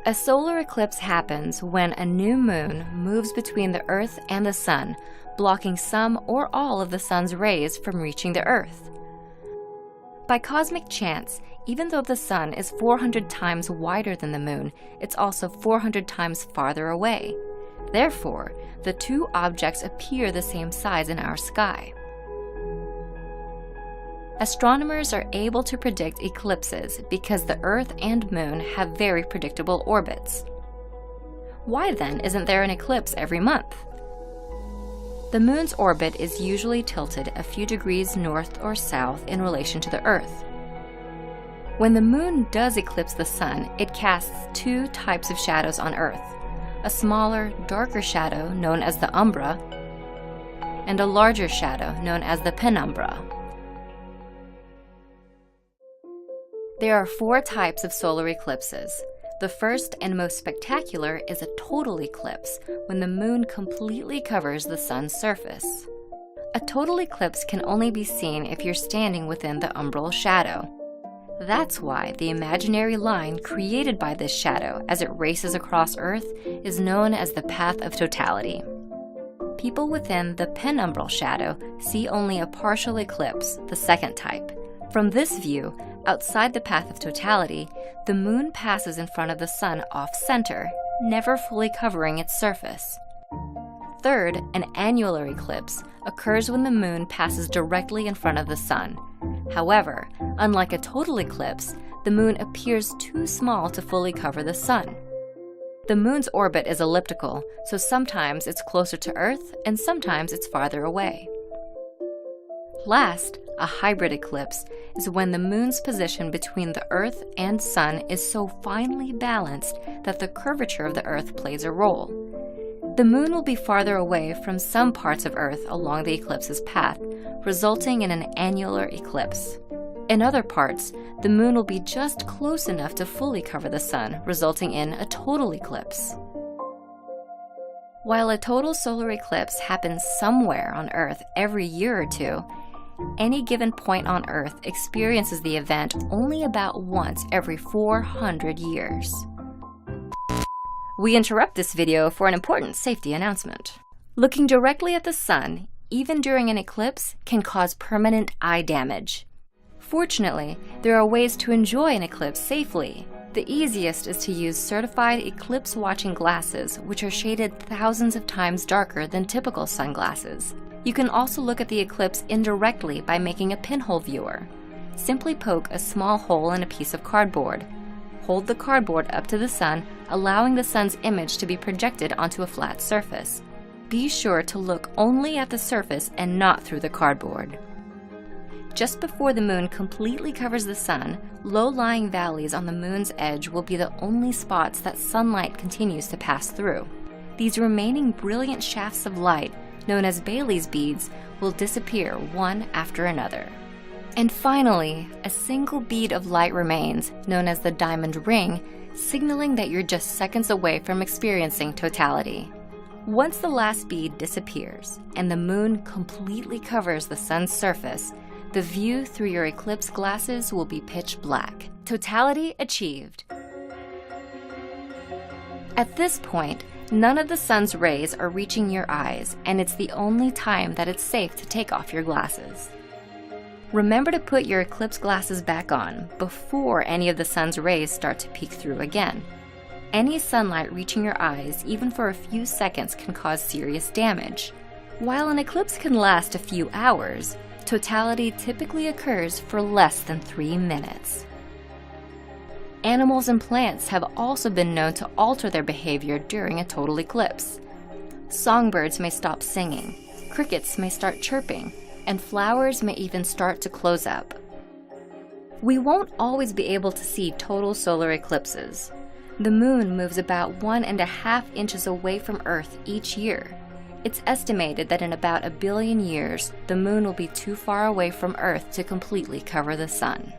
A solar eclipse happens when a new moon moves between the Earth and the Sun, blocking some or all of the Sun's rays from reaching the Earth. By cosmic chance, even though the Sun is 400 times wider than the Moon, it's also 400 times farther away. Therefore, the two objects appear the same size in our sky. Astronomers are able to predict eclipses because the Earth and Moon have very predictable orbits. Why then isn't there an eclipse every month? The Moon's orbit is usually tilted a few degrees north or south in relation to the Earth. When the Moon does eclipse the Sun, it casts two types of shadows on Earth: a smaller, darker shadow known as the umbra, and a larger shadow known as the penumbra. There are four types of solar eclipses. The first and most spectacular is a total eclipse, when the Moon completely covers the Sun's surface. A total eclipse can only be seen if you're standing within the umbral shadow. That's why the imaginary line created by this shadow as it races across Earth is known as the path of totality. People within the penumbral shadow see only a partial eclipse, the second type. From this view, outside the path of totality, the Moon passes in front of the Sun off-center, never fully covering its surface. Third, an annular eclipse occurs when the Moon passes directly in front of the Sun. However, unlike a total eclipse, the Moon appears too small to fully cover the Sun. The Moon's orbit is elliptical, so sometimes it's closer to Earth and sometimes it's farther away. Last, a hybrid eclipse is when the Moon's position between the Earth and Sun is so finely balanced that the curvature of the Earth plays a role. The Moon will be farther away from some parts of Earth along the eclipse's path, resulting in an annular eclipse. In other parts, the Moon will be just close enough to fully cover the Sun, resulting in a total eclipse. While a total solar eclipse happens somewhere on Earth every year or two, any given point on Earth experiences the event only about once every 400 years. We interrupt this video for an important safety announcement. Looking directly at the Sun, even during an eclipse, can cause permanent eye damage. Fortunately, there are ways to enjoy an eclipse safely. The easiest is to use certified eclipse-watching glasses, which are shaded thousands of times darker than typical sunglasses. You can also look at the eclipse indirectly by making a pinhole viewer. Simply poke a small hole in a piece of cardboard. Hold the cardboard up to the Sun, allowing the Sun's image to be projected onto a flat surface. Be sure to look only at the surface and not through the cardboard. Just before the Moon completely covers the Sun, low-lying valleys on the Moon's edge will be the only spots that sunlight continues to pass through. These remaining brilliant shafts of light, known as Bailey's beads, will disappear one after another. And finally, a single bead of light remains, known as the diamond ring, signaling that you're just seconds away from experiencing totality. Once the last bead disappears and the Moon completely covers the Sun's surface, the view through your eclipse glasses will be pitch black. Totality achieved. At this point, none of the Sun's rays are reaching your eyes, and it's the only time that it's safe to take off your glasses. Remember to put your eclipse glasses back on before any of the Sun's rays start to peek through again. Any sunlight reaching your eyes, even for a few seconds, can cause serious damage. While an eclipse can last a few hours, totality typically occurs for less than 3 minutes. Animals and plants have also been known to alter their behavior during a total eclipse. Songbirds may stop singing, crickets may start chirping, and flowers may even start to close up. We won't always be able to see total solar eclipses. The Moon moves about 1.5 inches away from Earth each year. It's estimated that in about 1 billion years, the Moon will be too far away from Earth to completely cover the Sun.